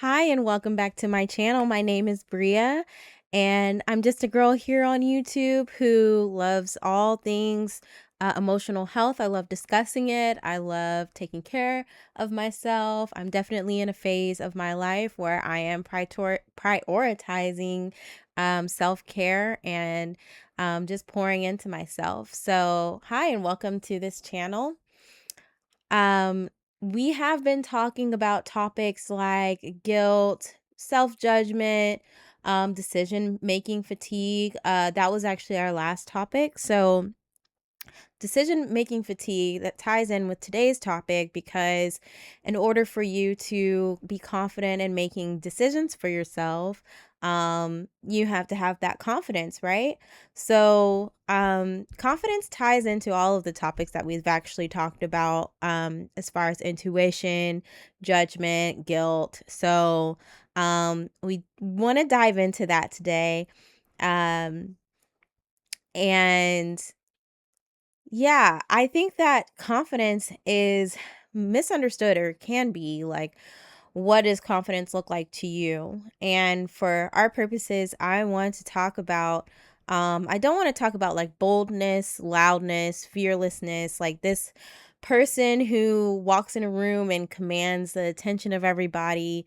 Hi, and welcome back to my channel. My name is Bria, and I'm just a girl here on YouTube who loves all things emotional health. I love discussing it. I love taking care of myself. I'm definitely in a phase of my life where I am prioritizing self care and just pouring into myself. So, hi, and welcome to this channel. Um, we have been talking about topics like guilt, self-judgment, decision-making fatigue. That was actually our last topic. So, decision making fatigue that ties in with today's topic because in order for you to be confident in making decisions for yourself, you have to have that confidence, right? So confidence ties into all of the topics that we've actually talked about, as far as intuition, judgment, guilt. So we want to dive into that today. um and Yeah, I think that confidence is misunderstood, or can be. Like, what does confidence look like to you? And for our purposes, I want to talk about, I don't want to talk about like boldness, loudness, fearlessness, like this person who walks in a room and commands the attention of everybody.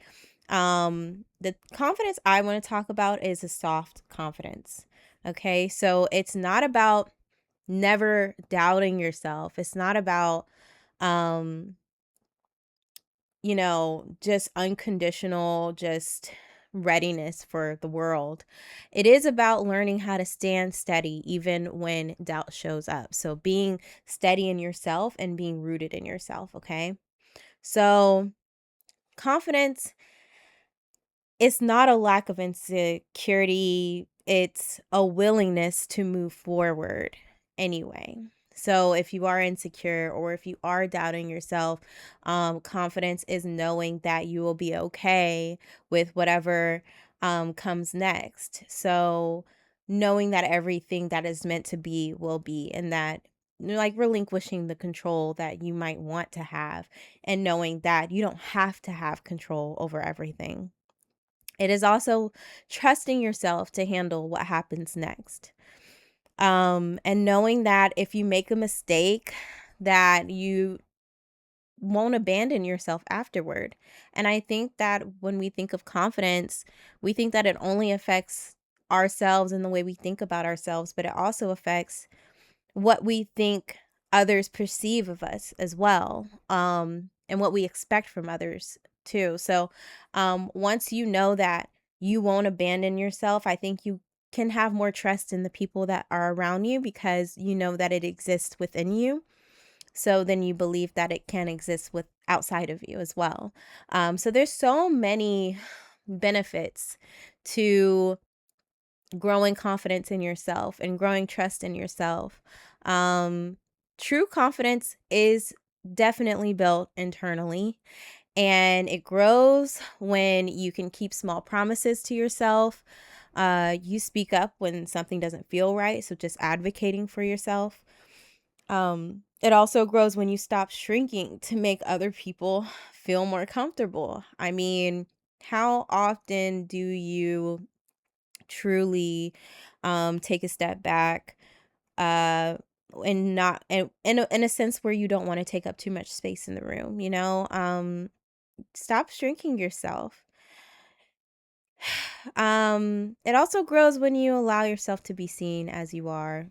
The confidence I want to talk about is a soft confidence. Okay, so it's not about never doubting yourself. It's not about um just unconditional, just readiness for the world. It is about learning how to stand steady even when doubt shows up. So being steady in yourself and being rooted in yourself, okay? So confidence, it's not a lack of insecurity, it's a willingness to move forward anyway. So if you are insecure or if you are doubting yourself, confidence is knowing that you will be okay with whatever comes next. So knowing that everything that is meant to be will be, and that like relinquishing the control that you might want to have, and knowing that you don't have to have control over everything. It is also trusting yourself to handle what happens next. And knowing that if you make a mistake, that you won't abandon yourself afterward. And I think that when we think of confidence, we think that it only affects ourselves and the way we think about ourselves, but it also affects what we think others perceive of us as well, and what we expect from others too. So once you know that you won't abandon yourself, I think you can have more trust in the people that are around you, because you know that it exists within you. So then you believe that it can exist with outside of you as well. So there's so many benefits to growing confidence in yourself and growing trust in yourself. Um, True confidence is definitely built internally, and it grows when you can keep small promises to yourself. You speak up when something doesn't feel right, so just advocating for yourself. It also grows when you stop shrinking to make other people feel more comfortable. I mean, how often do you truly take a step back, uh and not in a sense where you don't want to take up too much space in the room, stop shrinking yourself. It also grows when you allow yourself to be seen as you are.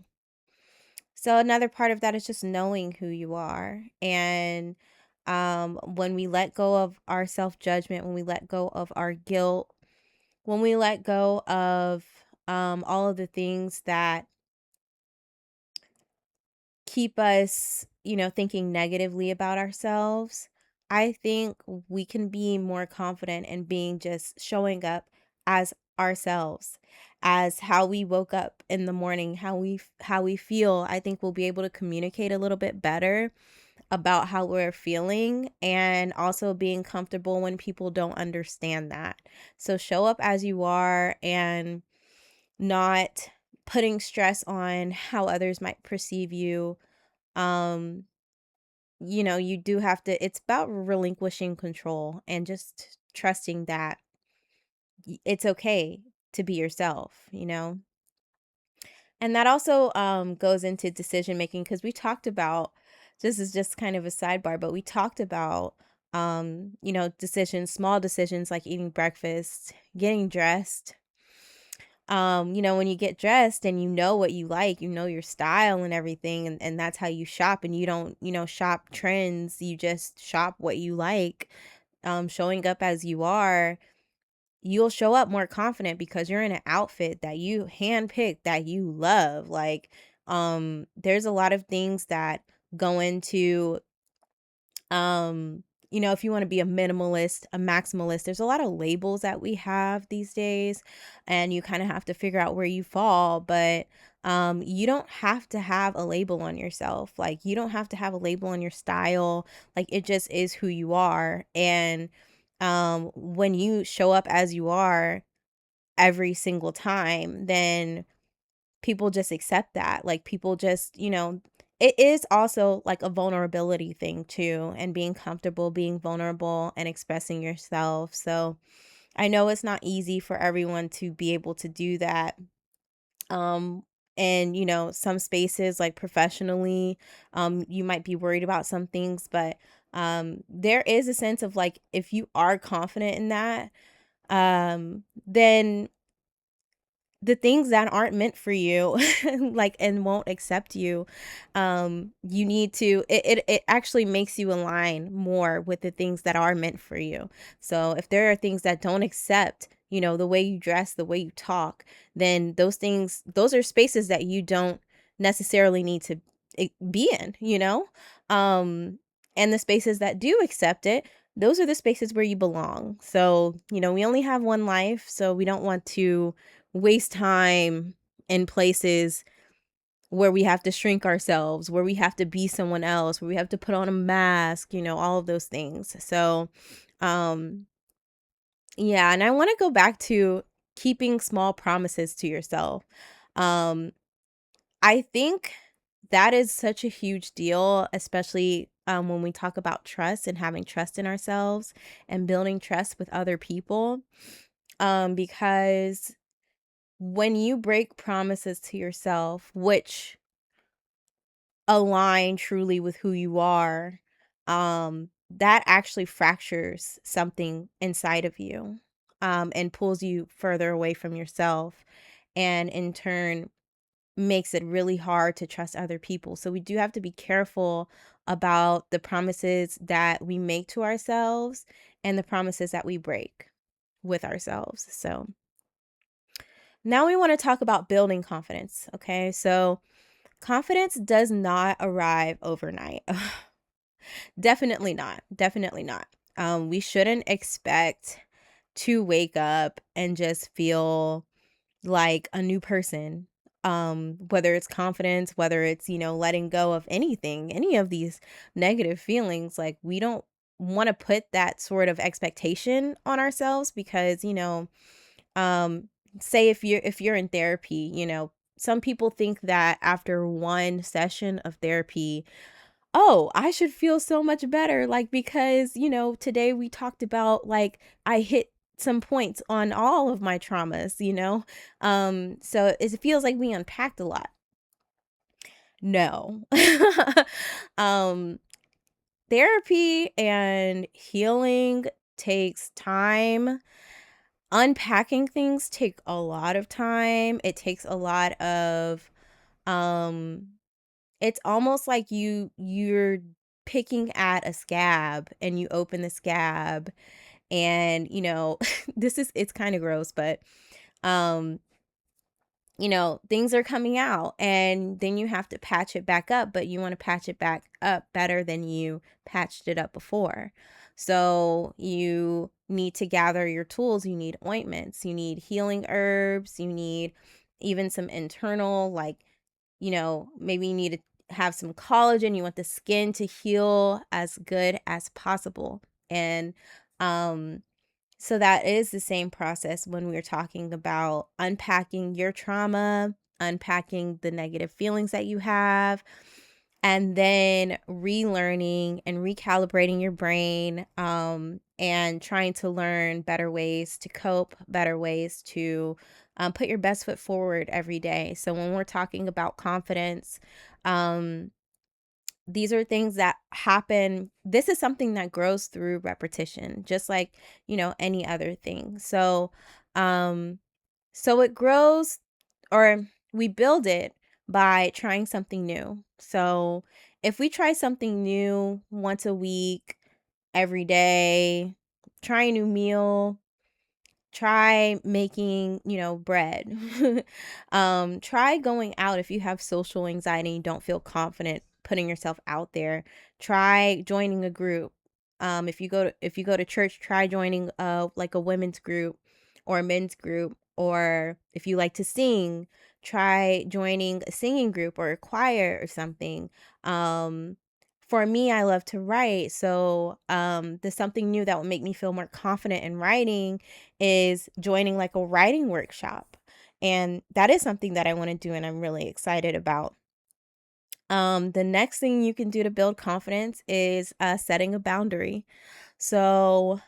So another part of that is just knowing who you are. And when we let go of our self-judgment, when we let go of our guilt, when we let go of all of the things that keep us, thinking negatively about ourselves, I think we can be more confident in being just showing up as ourselves, as how we woke up in the morning, how we feel. I think we'll be able to communicate a little bit better about how we're feeling, and also being comfortable when people don't understand that. So show up as you are, and not putting stress on how others might perceive you. You do have to, it's about relinquishing control and just trusting that it's okay to be yourself, you know? And that also goes into decision making because we talked about, this is just kind of a sidebar, but we talked about, decisions, small decisions like eating breakfast, getting dressed. When you get dressed and you know what you like, you know your style and everything, and that's how you shop, and you don't, shop trends, you just shop what you like. Showing up as you are, you'll show up more confident because you're in an outfit that you handpicked, that you love. Like, there's a lot of things that go into, if you want to be a minimalist, a maximalist, there's a lot of labels that we have these days, and you kind of have to figure out where you fall. But you don't have to have a label on yourself. Like, you don't have to have a label on your style. Like, it just is who you are. And when you show up as you are every single time, then people just accept that. Like, people just, it is also like a vulnerability thing too, and being comfortable being vulnerable and expressing yourself. So I know it's not easy for everyone to be able to do that. Um and some spaces, like professionally, you might be worried about some things, but there is a sense of, like, if you are confident in that, then the things that aren't meant for you, like, and won't accept you, you need to, it actually makes you align more with the things that are meant for you. So if there are things that don't accept, the way you dress, the way you talk, then those are spaces that you don't necessarily need to be in, and the spaces that do accept it, those are the spaces where you belong. So, we only have one life, so we don't want to waste time in places where we have to shrink ourselves, where we have to be someone else, where we have to put on a mask, all of those things. So, um, yeah, and I want to go back to keeping small promises to yourself. Um, I think that is such a huge deal, especially when we talk about trust and having trust in ourselves and building trust with other people. Because when you break promises to yourself, which align truly with who you are, that actually fractures something inside of you, and pulls you further away from yourself, and in turn makes it really hard to trust other people. So we do have to be careful about the promises that we make to ourselves and the promises that we break with ourselves. So now we want to talk about building confidence. Okay. So confidence does not arrive overnight. Definitely not. Definitely not. We shouldn't expect to wake up and just feel like a new person. Whether it's confidence, whether it's, letting go of anything, any of these negative feelings, like, we don't want to put that sort of expectation on ourselves because, um say if you're in therapy, some people think that after one session of therapy, oh, I should feel so much better, like, because, today we talked about, like, I hit some points on all of my traumas, so it feels like we unpacked a lot. No. um Therapy and healing takes time. Unpacking things take a lot of time. It takes a lot of, um it's almost like you're picking at a scab, and you open the scab, and, it's kind of gross, but um things are coming out, and then you have to patch it back up, but you want to patch it back up better than you patched it up before. So you need to gather your tools. You need ointments, you need healing herbs, you need even some internal, like, maybe you need to have some collagen. You want the skin to heal as good as possible. And um so that is the same process when we're talking about unpacking your trauma, unpacking the negative feelings that you have. and then relearning and recalibrating your brain, and trying to learn better ways to cope, better ways to put your best foot forward every day. So when we're talking about confidence, um, these are things that happen. This is something that grows through repetition, just like, any other thing. Um, so it grows, or we build it by trying something new. So if we try something new once a week, every day, try a new meal, try making, bread. Try going out if you have social anxiety and don't feel confident putting yourself out there. Try joining a group. If you go to church, try joining like a women's group or a men's group. Or if you like to sing, try joining a singing group or a choir or something. For me, I love to write, so there's something new that will make me feel more confident in writing is joining like a writing workshop. And that is something that I want to do and I'm really excited about. The next thing you can do to build confidence is setting a boundary. So,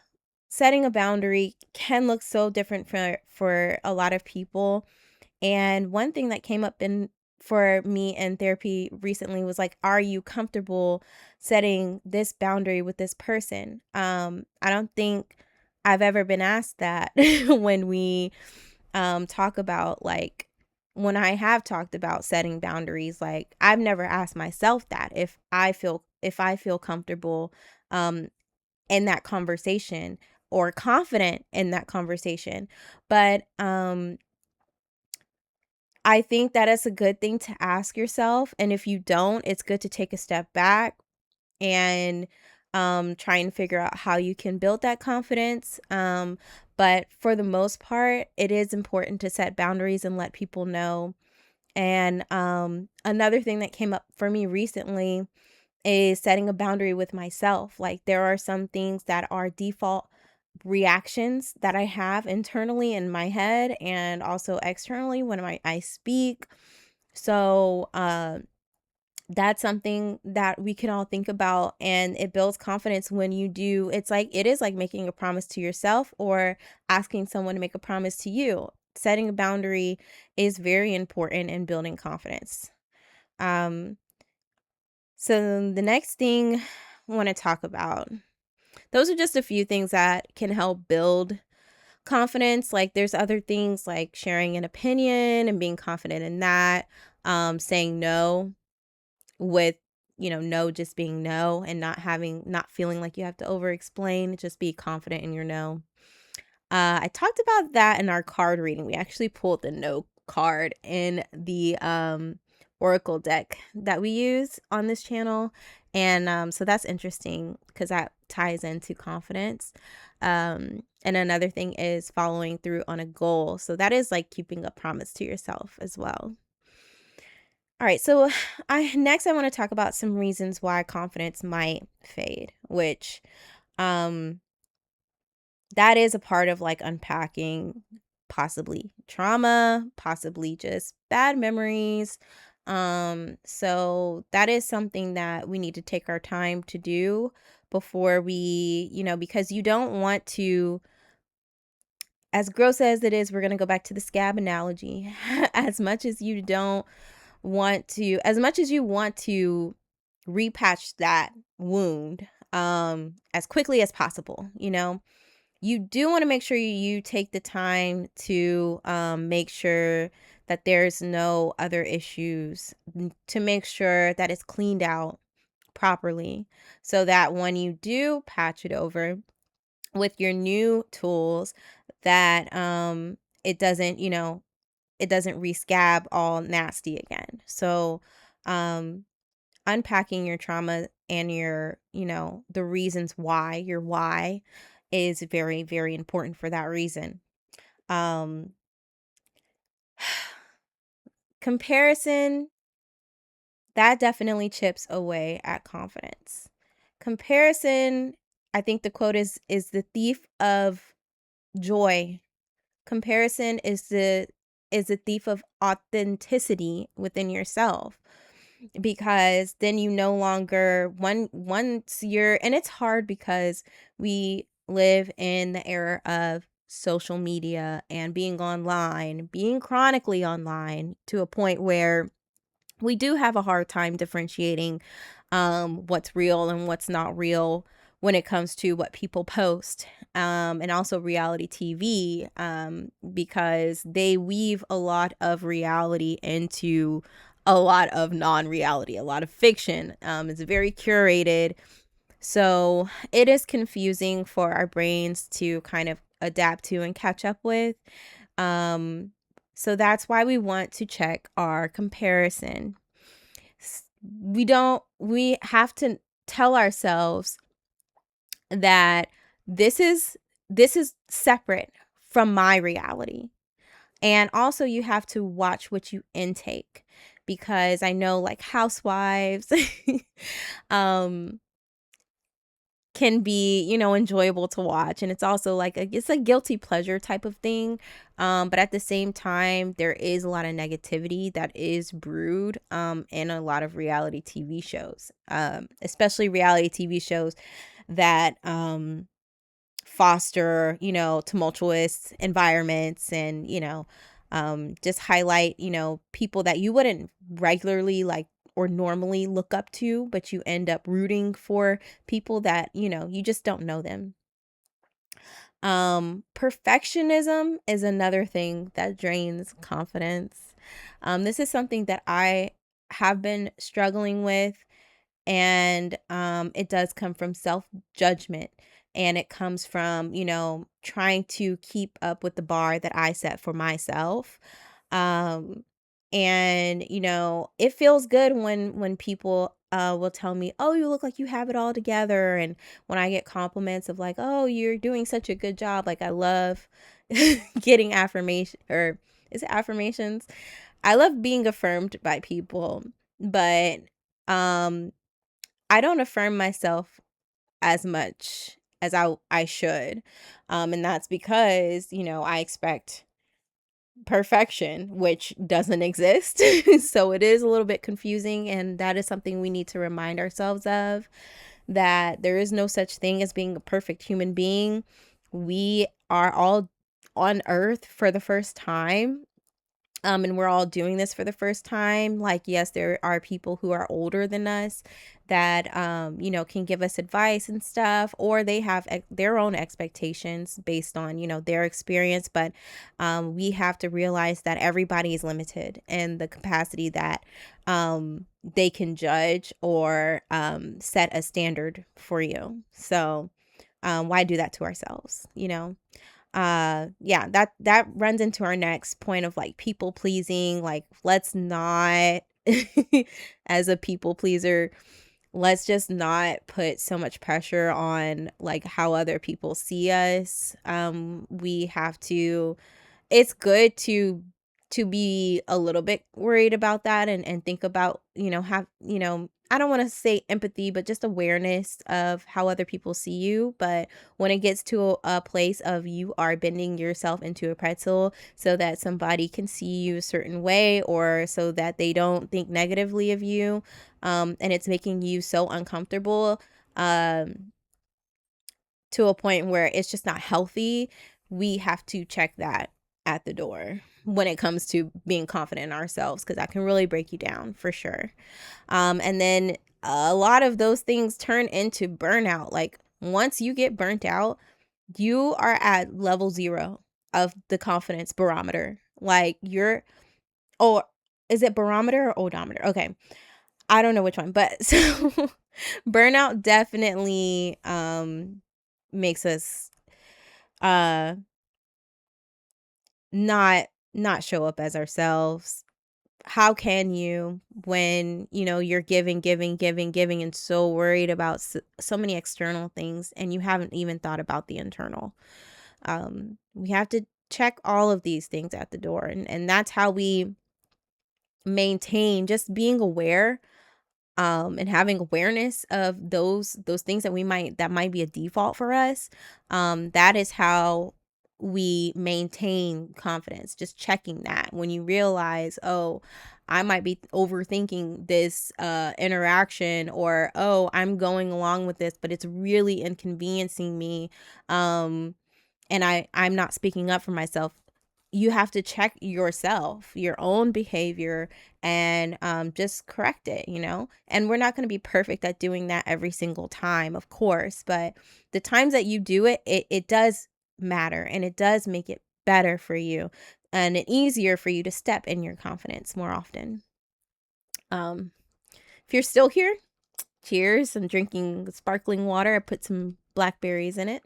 setting a boundary can look so different for a lot of people. And one thing that came up in for me in therapy recently was like, are you comfortable setting this boundary with this person? I don't think I've ever been asked that when we talk about like when I have talked about setting boundaries, like I've never asked myself that if I feel comfortable um in that conversation or confident in that conversation. But I think that it's a good thing to ask yourself, and if you don't, it's good to take a step back and try and figure out how you can build that confidence. But for the most part, it is important to set boundaries and let people know. And another thing that came up for me recently is setting a boundary with myself. Like there are some things that are default reactions that I have internally in my head and also externally when I speak. So that's something that we can all think about, and it builds confidence when you do. It is like making a promise to yourself or asking someone to make a promise to you. Setting a boundary is very important in building confidence. Um, so the next thing I want to talk about, those are just a few things that can help build confidence. Like there's other things like sharing an opinion and being confident in that, saying no with, no just being no and not feeling like you have to over explain, just be confident in your no. I talked about that in our card reading. We actually pulled the no card in the oracle deck that we use on this channel. And so that's interesting because that ties into confidence. And another thing is following through on a goal. So that is like keeping a promise to yourself as well. All right, so I want to talk about some reasons why confidence might fade, which um that is a part of like unpacking possibly trauma, possibly just bad memories. So that is something that we need to take our time to do before because you don't want to, as gross as it is, we're going to go back to the scab analogy. As much as you want to repatch that wound as quickly as possible, you do want to make sure you take the time to make sure that there's no other issues, to make sure that it's cleaned out properly, so that when you do patch it over with your new tools, that it doesn't, it doesn't rescab all nasty again. So um unpacking your trauma and the reasons why, your why, is very, very important for that reason. Um, Comparison, that definitely chips away at confidence. Comparison, I think the quote is the thief of joy. Comparison is the thief of authenticity within yourself. because then you no longer once you're, and it's hard because we live in the era of social media and being online, being chronically online to a point where we do have a hard time differentiating what's real and what's not real when it comes to what people post, and also reality TV, because they weave a lot of reality into a lot of non-reality, a lot of fiction. It's very curated, so it is confusing for our brains to kind of adapt to and catch up with. um, so that's why we want to check our comparison. We have to tell ourselves that this is separate from my reality. And also you have to watch what you intake, because I know like housewives um can be, enjoyable to watch, and it's also like it's a guilty pleasure type of thing. But at the same time, there is a lot of negativity that is brewed in a lot of reality TV shows. Especially reality TV shows that foster, tumultuous environments, and, just highlight, people that you wouldn't regularly like or normally look up to, but you end up rooting for people that, you just don't know them. Perfectionism is another thing that drains confidence. This is something that I have been struggling with, and it does come from self-judgment, and it comes from, trying to keep up with the bar that I set for myself. um and it feels good when people will tell me, "Oh, you look like you have it all together," and when I get compliments of like, "Oh, you're doing such a good job," like I love getting affirmation, or is it affirmations? I love being affirmed by people, but um I don't affirm myself as much as I should. And that's because, I expect perfection, which doesn't exist. So it is a little bit confusing, and that is something we need to remind ourselves of, that there is no such thing as being a perfect human being. We are all on earth for the first time, and we're all doing this for the first time. Like, yes, there are people who are older than us that, can give us advice and stuff, or they have their own expectations based on, their experience. But we have to realize that everybody is limited in the capacity that they can judge or set a standard for you. So why do that to ourselves, yeah, that runs into our next point of like people pleasing. Like, let's not as a people pleaser, let's just not put so much pressure on like how other people see us. We have to, it's good to be a little bit worried about that, and think about, have, I don't want to say empathy, but just awareness of how other people see you. But when it gets to a place of you are bending yourself into a pretzel so that somebody can see you a certain way, or so that they don't think negatively of you, and it's making you so uncomfortable, um to a point where it's just not healthy, we have to check that at the door when it comes to being confident in ourselves, because that can really break you down for sure. And then a lot of those things turn into burnout. Like, once you get burnt out, you are at level zero of the confidence barometer. Like, you're, or is it barometer or odometer? Okay. I don't know which one, but so burnout definitely makes us uh not show up as ourselves. How can you, when you're giving and so worried about so many external things, and you haven't even thought about the internal? We have to check all of these things at the door, and that's how we maintain just being aware, and having awareness of those things that might be a default for us. That is how we maintain confidence. Just checking that when you realize, oh, I might be overthinking this interaction, or oh, I'm going along with this, but it's really inconveniencing me. And I'm not speaking up for myself. You have to check yourself, your own behavior, and just correct it, And we're not going to be perfect at doing that every single time, of course, but the times that you do it, it does matter, and it does make it better for you and it easier for you to step in your confidence more often. Um, if you're still here, cheers. I'm drinking sparkling water. I put some blackberries in it.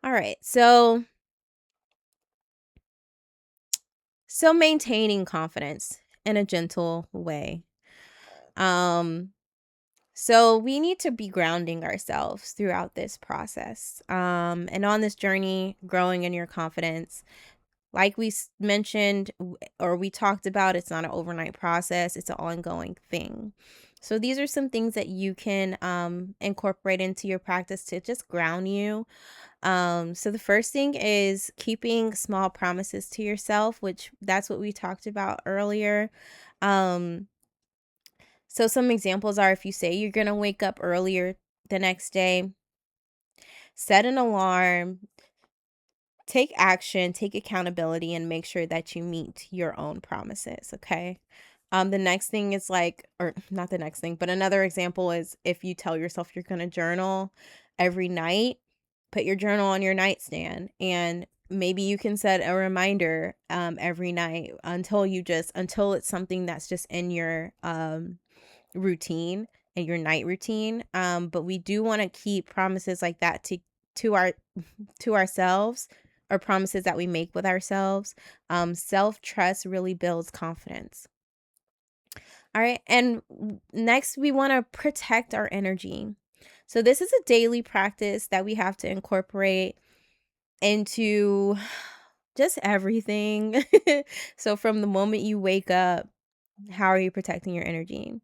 All right. So maintaining confidence in a gentle way. So we need to be grounding ourselves throughout this process. And on this journey, growing in your confidence, like we mentioned or we talked about, it's not an overnight process, it's an ongoing thing. So these are some things that you can incorporate into your practice to just ground you. So the first thing is keeping small promises to yourself, which that's what we talked about earlier. Um, so some examples are, if you say you're gonna wake up earlier the next day, set an alarm, take action, take accountability, and make sure that you meet your own promises. Okay. The next thing is like, or not the next thing, but another example is if you tell yourself you're gonna journal every night, put your journal on your nightstand, and maybe you can set a reminder every night until it's something that's just in your routine and your night routine. But we do want to keep promises like that to our to ourselves, or promises that we make with ourselves. Self-trust really builds confidence. All right. And next, we want to protect our energy. So, this is a daily practice that we have to incorporate into just everything. So, from the moment you wake up, how are you protecting your energy?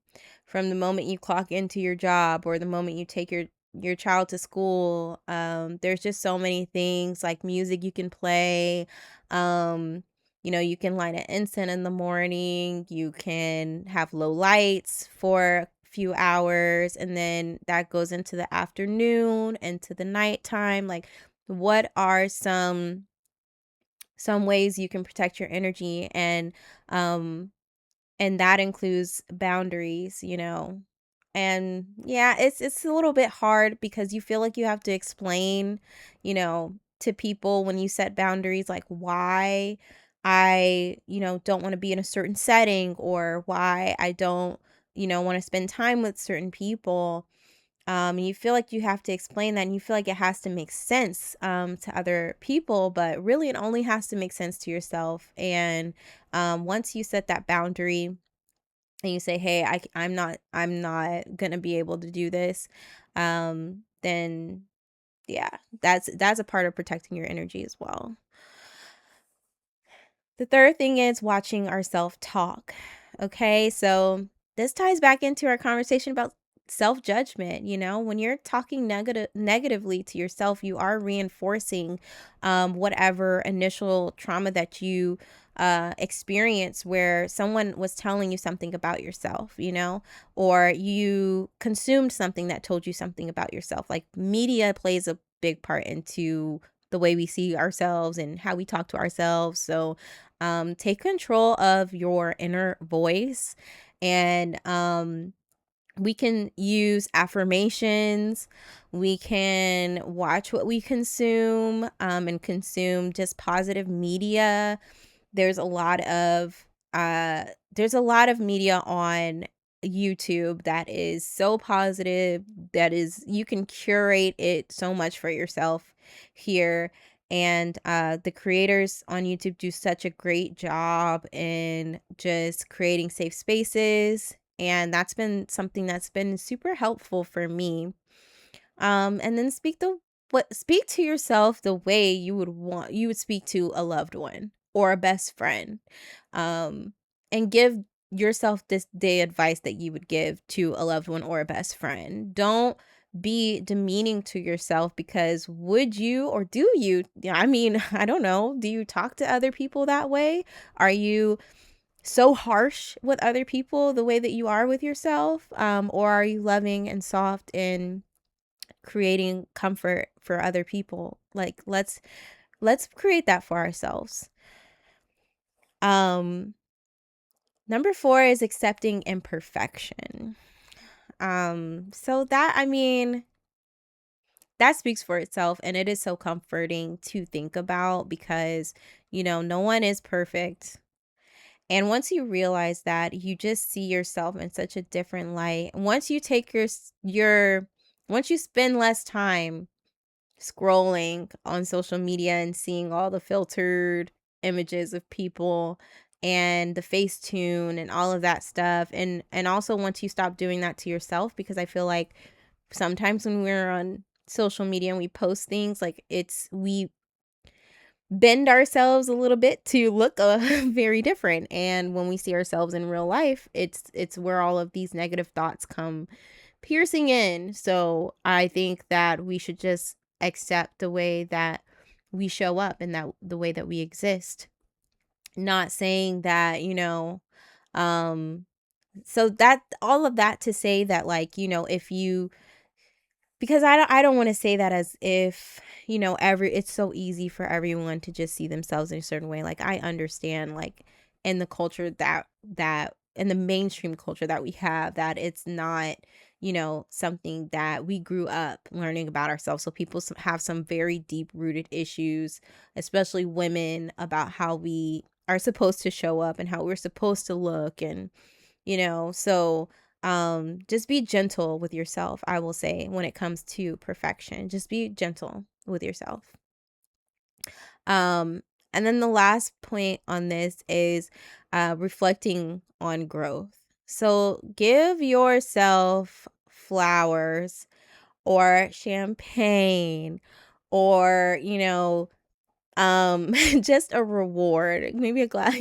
From the moment you clock into your job, or the moment you take your child to school, there's just so many things like music you can play. You can light an incense in the morning. You can have low lights for a few hours, and then that goes into the afternoon, into the nighttime. Like, what are some ways you can protect your energy? Um and that includes boundaries. And yeah, it's a little bit hard because you feel like you have to explain, to people when you set boundaries, like why I don't want to be in a certain setting, or why I don't want to spend time with certain people. And you feel like you have to explain that, and you feel like it has to make sense to other people, but really it only has to make sense to yourself. And once you set that boundary and you say, "Hey, I'm not gonna be able to do this," then yeah, that's a part of protecting your energy as well. The third thing is watching our self-talk. Okay, so this ties back into our conversation about self-judgment. When you're talking negatively to yourself, you are reinforcing whatever initial trauma that you experience, where someone was telling you something about yourself, or you consumed something that told you something about yourself. Like, media plays a big part into the way we see ourselves and how we talk to ourselves. So take control of your inner voice, and we can use affirmations. We can watch what we consume, and consume just positive media. There's a lot of uh there's a lot of media on YouTube that is so positive, that is, you can curate it so much for yourself here. And the creators on YouTube do such a great job in just creating safe spaces, and that's been something that's been super helpful for me. And then speak to yourself the way you would speak to a loved one or a best friend. And give yourself the advice that you would give to a loved one or a best friend. Don't be demeaning to yourself, because would you, or do you, yeah, I mean, I don't know, do you talk to other people that way? Are you so harsh with other people the way that you are with yourself? Or are you loving and soft in creating comfort for other people? Like, let's create that for ourselves. Um, Number 4 is accepting imperfection. So that, I mean, that speaks for itself, and it is so comforting to think about, because, no one is perfect. And once you realize that, you just see yourself in such a different light. Once you take once you spend less time scrolling on social media and seeing all the filtered images of people and the Facetune and all of that stuff, and also once you stop doing that to yourself, because I feel like sometimes when we're on social media and we post things, like, we bend ourselves a little bit to look very different, and when we see ourselves in real life, it's where all of these negative thoughts come piercing in. So I think that we should just accept the way that we show up, and that the way that we exist. Not saying that, um so that, all of that to say that, like, if you, because I don't want to say that as if, it's so easy for everyone to just see themselves in a certain way. Like, I understand, like, in the culture that in the mainstream culture that we have, that it's not, something that we grew up learning about ourselves. So people have some very deep rooted issues, especially women, about how we are supposed to show up and how we're supposed to look, and so just be gentle with yourself, I will say, when it comes to perfection. Just be gentle with yourself. um and then the last point on this is reflecting on growth. So give yourself flowers, or champagne, or just a reward, maybe a glass,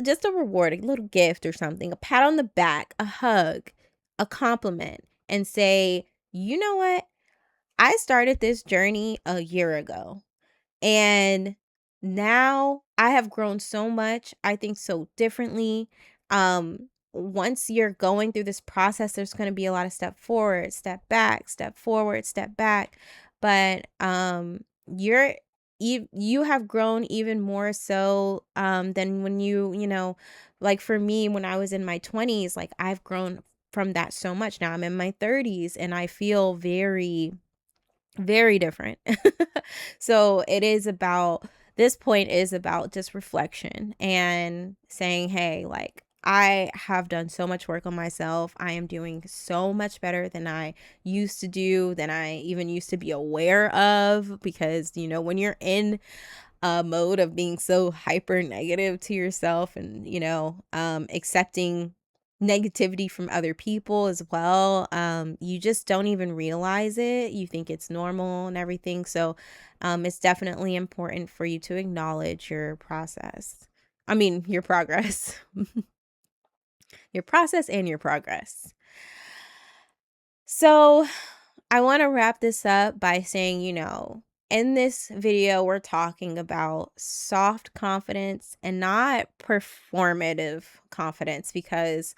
just a reward, a little gift or something, a pat on the back, a hug, a compliment, and say, you know what? I started this journey a year ago, and now I have grown so much. I think so differently. Once you're going through this process, there's going to be a lot of step forward, step back, step forward, step back. But you're you have grown even more so than when like, for me, when I was in my 20s, like, I've grown from that so much. Now I'm in my 30s, and I feel very, very different. So this point is about just reflection and saying, hey, like, I have done so much work on myself. I am doing so much better than I used to do, than I even used to be aware of, because, when you're in mode of being so hyper negative to yourself, and accepting negativity from other people as well, you just don't even realize it. You think it's normal and everything. So it's definitely important for you to acknowledge your process, I mean, your progress. Your process and your progress. So I want to wrap this up by saying, in this video, we're talking about soft confidence and not performative confidence, because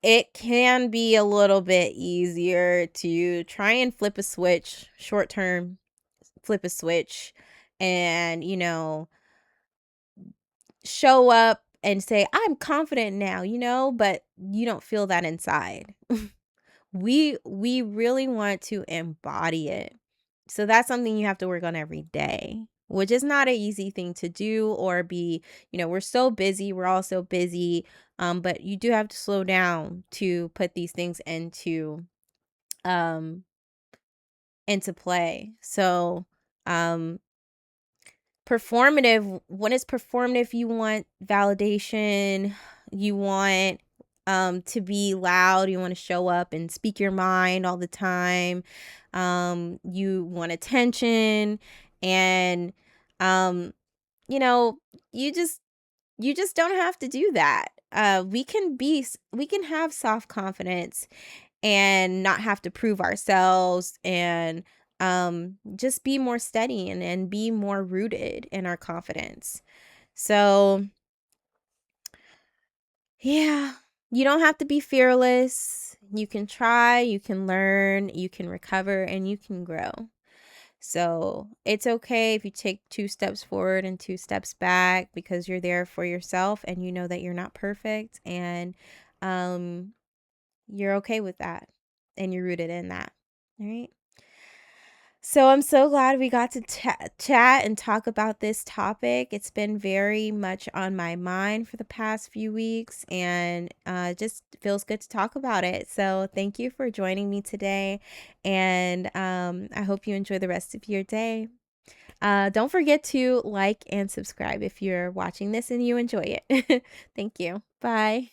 it can be a little bit easier to try and flip a switch, short term, flip a switch, and, show up and say, I'm confident now, but you don't feel that inside. We really want to embody it. So that's something you have to work on every day, which is not an easy thing to do, or be, we're so busy, we're all so busy. But you do have to slow down to put these things um into play. So um performative, when it's performative, you want validation, you want to be loud, you want to show up and speak your mind all the time. You want attention, and um you know you just don't have to do that. We can have soft confidence, and not have to prove ourselves, and just be more steady and be more rooted in our confidence. So, yeah, you don't have to be fearless. You can try, you can learn, you can recover, and you can grow. So it's okay if you take 2 steps forward and 2 steps back, because you're there for yourself and you know that you're not perfect, and um, you're okay with that, and you're rooted in that. All right. So I'm so glad we got to chat and talk about this topic. It's been very much on my mind for the past few weeks, and just feels good to talk about it. So thank you for joining me today, and I hope you enjoy the rest of your day. Don't forget to like and subscribe if you're watching this and you enjoy it. Thank you. Bye.